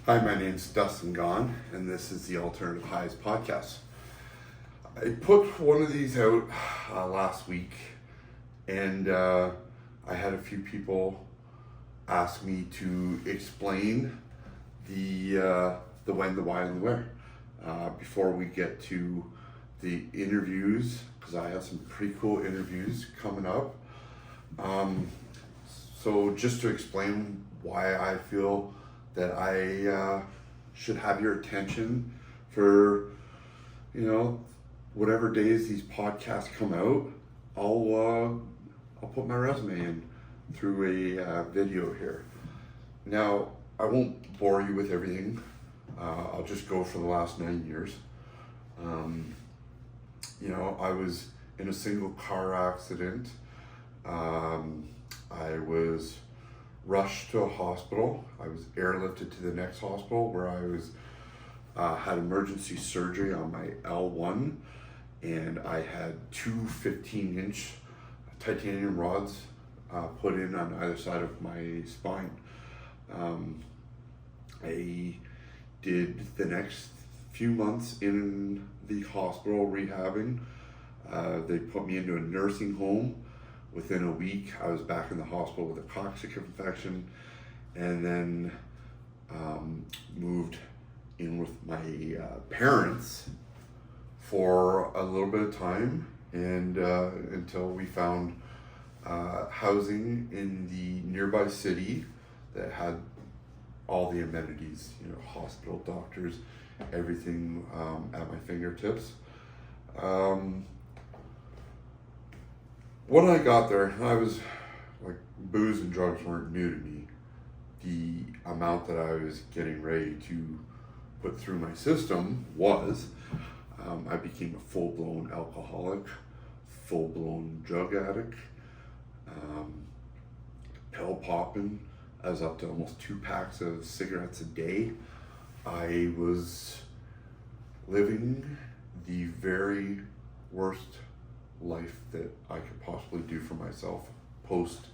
Hi, my name's Dustin Gahn, and this is the Alternative Highs podcast. I put one of these out last week, and I had a few people ask me to explain the when, the why, and the where. Before we get to the interviews, because I have some pretty cool interviews coming up. So just to explain why I feel that I should have your attention for, whatever days these podcasts come out. I'll put my resume in through a video here. Now, I won't bore you with everything. I'll just go for the last 9 years. I was in a single car accident. I was rushed to a hospital. I was airlifted to the next hospital where I was had emergency surgery on my L1, and I had two 15-inch titanium rods put in on either side of my spine. I did the next few months in the hospital rehabbing. They put me into a nursing home. Within a week, I was back in the hospital with a coccyx infection, and then moved in with my parents for a little bit of time, and until we found housing in the nearby city that had all the amenities, hospital, doctors, everything at my fingertips. When I got there, I was like, booze and drugs weren't new to me. The amount that I was getting ready to put through my system was, I became a full-blown alcoholic, full-blown drug addict, pill popping. I was up to almost 2 packs of cigarettes a day. I was living the very worst life that I could possibly do for myself post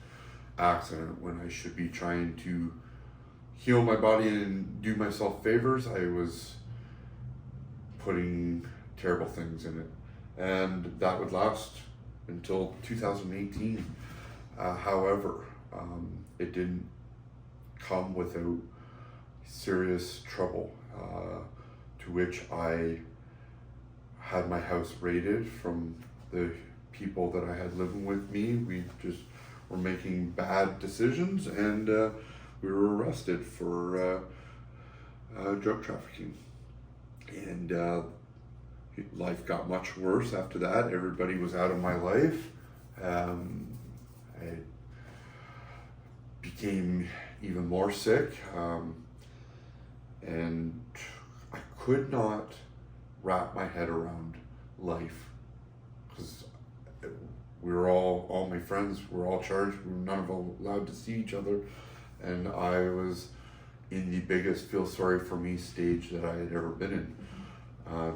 accident, when I should be trying to heal my body and do myself favors. I was putting terrible things in it, and that would last until 2018. However, it didn't come without serious trouble, to which I had my house raided from the people that I had living with me. We just were making bad decisions, and we were arrested for drug trafficking. And life got much worse after that. Everybody was out of my life. I became even more sick, and I could not wrap my head around life, because we were all my friends were all charged. We were none of us allowed to see each other, and I was in the biggest feel sorry for me stage that I had ever been in,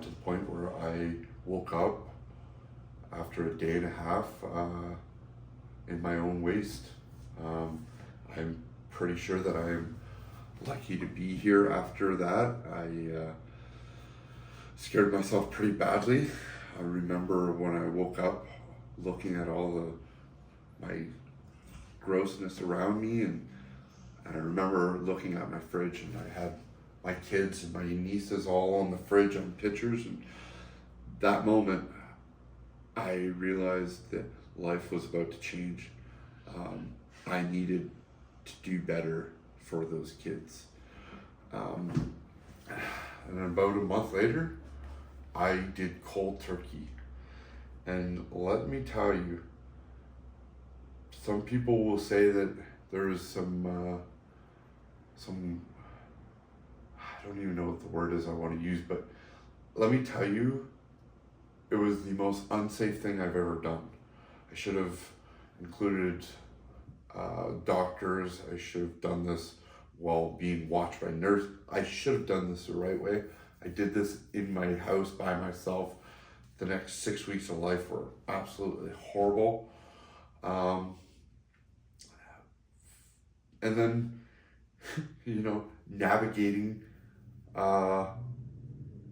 to the point where I woke up after a day and a half in my own waste. I'm pretty sure that I'm lucky to be here after that. I scared myself pretty badly. I remember when I woke up looking at all my grossness around me, and I remember looking at my fridge, and I had my kids and my nieces all on the fridge on pictures, and that moment I realized that life was about to change. I needed to do better for those kids. And about a month later, I did cold turkey. And let me tell you, some people will say that there is some, I don't even know what the word is I want to use, but let me tell you, it was the most unsafe thing I've ever done. I should have included doctors. I should have done this while being watched by nurse. I should have done this the right way. I did this in my house by myself. The next 6 weeks of life were absolutely horrible. And then navigating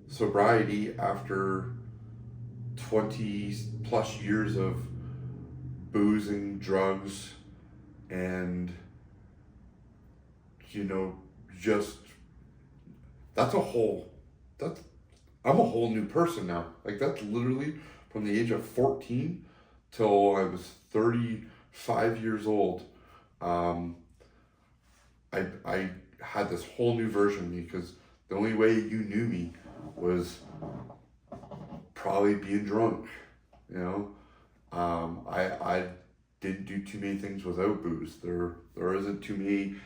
sobriety after 20 plus years of boozing, drugs, and just that's a whole that's I'm a whole new person now. Like, that's literally from the age of 14 till I was 35 years old. um I had this whole new version of me, because the only way you knew me was probably being drunk. you know I didn't do too many things without booze. There isn't too many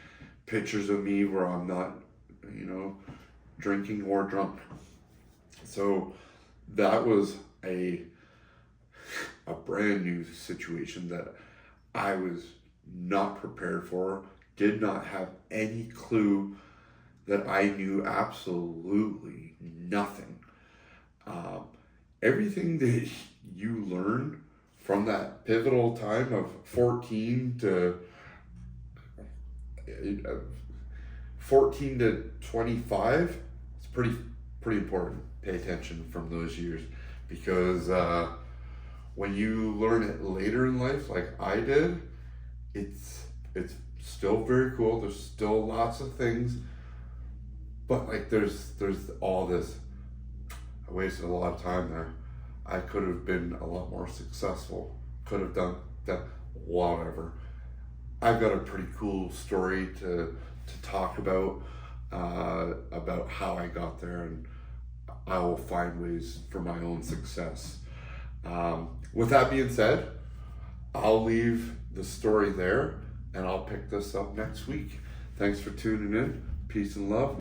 pictures of me where I'm not, drinking or drunk. So that was a brand new situation that I was not prepared for, did not have any clue, that I knew absolutely nothing. Um, Everything that you learn from that pivotal time of 14 to 25, it's pretty important. Pay attention from those years, because when you learn it later in life, like I did, it's still very cool. There's still lots of things, but like there's all this. I wasted a lot of time there. I could have been a lot more successful. Could have done that. Whatever. I've got a pretty cool story to talk about how I got there, and I will find ways for my own success. With that being said, I'll leave the story there, and I'll pick this up next week. Thanks for tuning in. Peace and love.